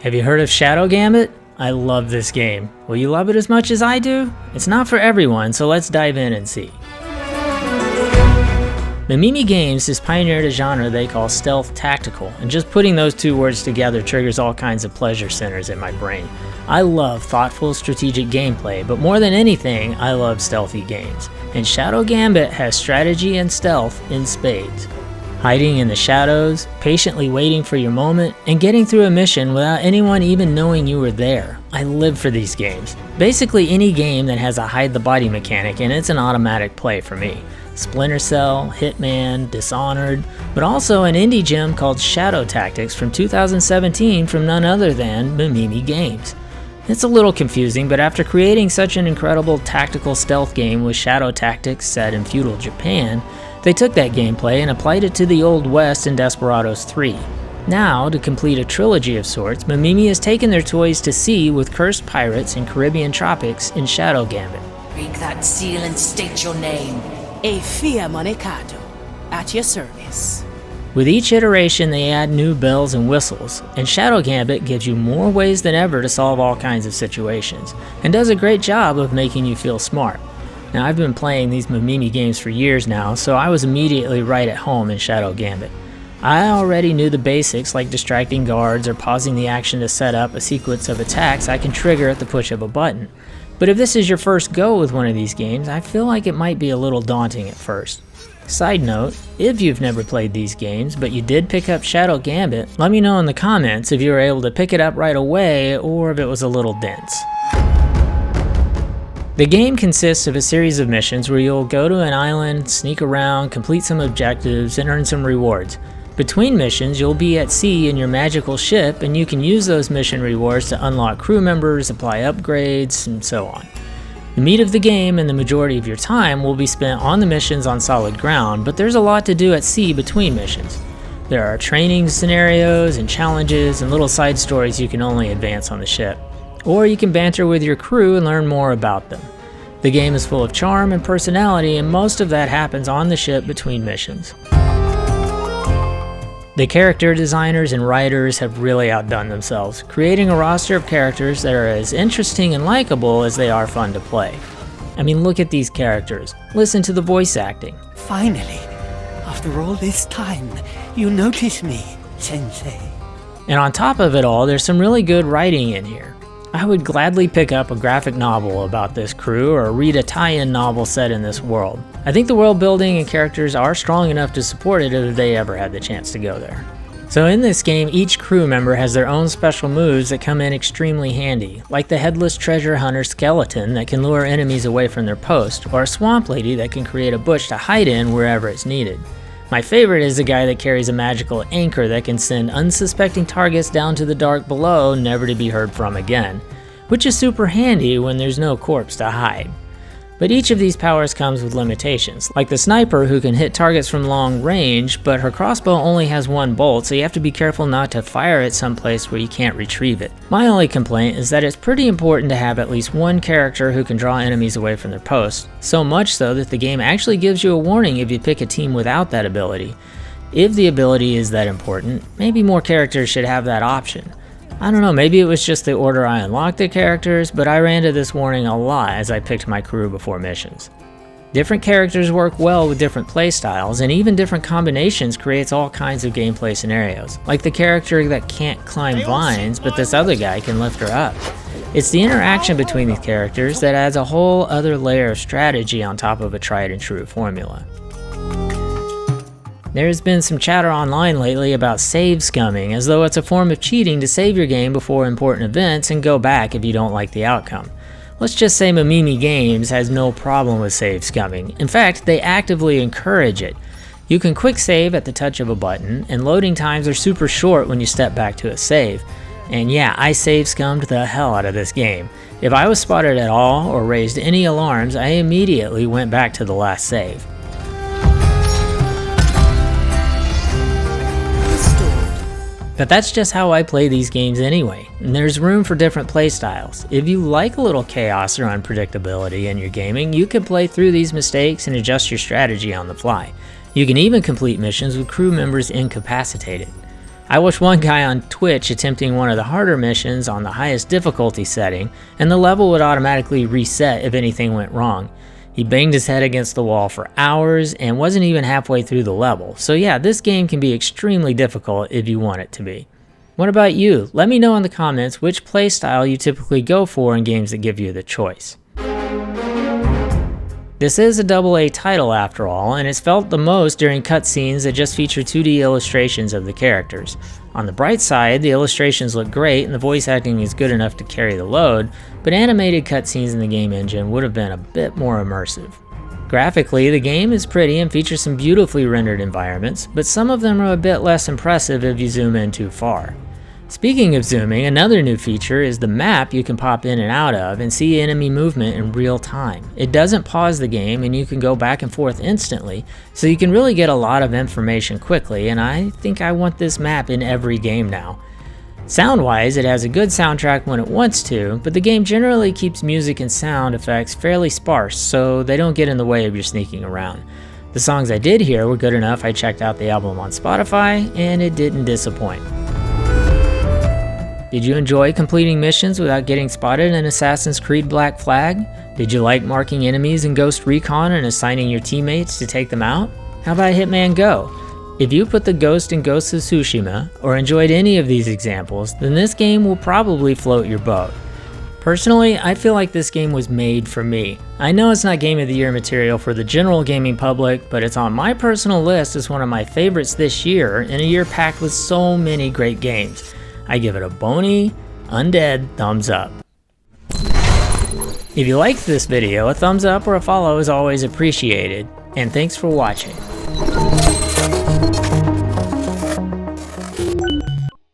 Have you heard of Shadow Gambit? I love this game. Will you love it as much as I do? It's not for everyone, so let's dive in and see. Mamimi Games has pioneered a genre they call stealth tactical, and just putting those two words together triggers all kinds of pleasure centers in my brain. I love thoughtful, strategic gameplay, but more than anything, I love stealthy games. And Shadow Gambit has strategy and stealth in spades. Hiding in the shadows, patiently waiting for your moment, and getting through a mission without anyone even knowing you were there. I live for these games. Basically any game that has a hide the body mechanic, and it's an automatic play for me. Splinter Cell, Hitman, Dishonored, but also an indie gem called Shadow Tactics from 2017 from none other than Mamimi Games. It's a little confusing, but after creating such an incredible tactical stealth game with Shadow Tactics set in feudal Japan, they took that gameplay and applied it to the Old West in Desperados 3. Now, to complete a trilogy of sorts, Mamimi has taken their toys to sea with cursed pirates and Caribbean tropics in Shadow Gambit. Break that seal and state your name. Afia Monicado, at your service. With each iteration they add new bells and whistles, and Shadow Gambit gives you more ways than ever to solve all kinds of situations, and does a great job of making you feel smart. Now I've been playing these Mamimi games for years now, so I was immediately right at home in Shadow Gambit. I already knew the basics like distracting guards or pausing the action to set up a sequence of attacks I can trigger at the push of a button. But if this is your first go with one of these games, I feel like it might be a little daunting at first. Side note, if you've never played these games, but you did pick up Shadow Gambit, let me know in the comments if you were able to pick it up right away or if it was a little dense. The game consists of a series of missions where you'll go to an island, sneak around, complete some objectives, and earn some rewards. Between missions, you'll be at sea in your magical ship, and you can use those mission rewards to unlock crew members, apply upgrades, and so on. The meat of the game and the majority of your time will be spent on the missions on solid ground, but there's a lot to do at sea between missions. There are training scenarios and challenges and little side stories you can only advance on the ship. Or you can banter with your crew and learn more about them. The game is full of charm and personality, and most of that happens on the ship between missions. The character designers and writers have really outdone themselves, creating a roster of characters that are as interesting and likable as they are fun to play. I mean, look at these characters. Listen to the voice acting. Finally, after all this time, you notice me, Sensei. And on top of it all, there's some really good writing in here. I would gladly pick up a graphic novel about this crew or read a tie-in novel set in this world. I think the world building and characters are strong enough to support it if they ever had the chance to go there. So in this game, each crew member has their own special moves that come in extremely handy, like the headless treasure hunter skeleton that can lure enemies away from their post, or a swamp lady that can create a bush to hide in wherever it's needed. My favorite is the guy that carries a magical anchor that can send unsuspecting targets down to the dark below, never to be heard from again, which is super handy when there's no corpse to hide. But each of these powers comes with limitations, like the sniper who can hit targets from long range, but her crossbow only has one bolt, so you have to be careful not to fire it someplace where you can't retrieve it. My only complaint is that it's pretty important to have at least one character who can draw enemies away from their posts, so much so that the game actually gives you a warning if you pick a team without that ability. If the ability is that important, maybe more characters should have that option. I don't know, maybe it was just the order I unlocked the characters, but I ran to this warning a lot as I picked my crew before missions. Different characters work well with different playstyles, and even different combinations creates all kinds of gameplay scenarios, like the character that can't climb vines, but this other guy can lift her up. It's the interaction between these characters that adds a whole other layer of strategy on top of a tried and true formula. There's been some chatter online lately about save scumming, as though it's a form of cheating to save your game before important events and go back if you don't like the outcome. Let's just say Mamimi Games has no problem with save scumming. In fact, they actively encourage it. You can quick save at the touch of a button, and loading times are super short when you step back to a save. And yeah, I save scummed the hell out of this game. If I was spotted at all or raised any alarms, I immediately went back to the last save. But that's just how I play these games anyway, and there's room for different playstyles. If you like a little chaos or unpredictability in your gaming, you can play through these mistakes and adjust your strategy on the fly. You can even complete missions with crew members incapacitated. I watched one guy on Twitch attempting one of the harder missions on the highest difficulty setting, and the level would automatically reset if anything went wrong. He banged his head against the wall for hours and wasn't even halfway through the level. So yeah, this game can be extremely difficult if you want it to be. What about you? Let me know in the comments which playstyle you typically go for in games that give you the choice. This is a AA title after all, and it's felt the most during cutscenes that just feature 2D illustrations of the characters. On the bright side, the illustrations look great and the voice acting is good enough to carry the load, but animated cutscenes in the game engine would have been a bit more immersive. Graphically, the game is pretty and features some beautifully rendered environments, but some of them are a bit less impressive if you zoom in too far. Speaking of zooming, another new feature is the map you can pop in and out of and see enemy movement in real time. It doesn't pause the game and you can go back and forth instantly, so you can really get a lot of information quickly, and I think I want this map in every game now. Sound-wise, it has a good soundtrack when it wants to, but the game generally keeps music and sound effects fairly sparse so they don't get in the way of your sneaking around. The songs I did hear were good enough I checked out the album on Spotify, and it didn't disappoint. Did you enjoy completing missions without getting spotted in Assassin's Creed Black Flag? Did you like marking enemies in Ghost Recon and assigning your teammates to take them out? How about Hitman Go? If you put the Ghost in Ghost of Tsushima, or enjoyed any of these examples, then this game will probably float your boat. Personally, I feel like this game was made for me. I know it's not Game of the Year material for the general gaming public, but it's on my personal list as one of my favorites this year in a year packed with so many great games. I give it a bony, undead thumbs up. If you liked this video, a thumbs up or a follow is always appreciated, and thanks for watching.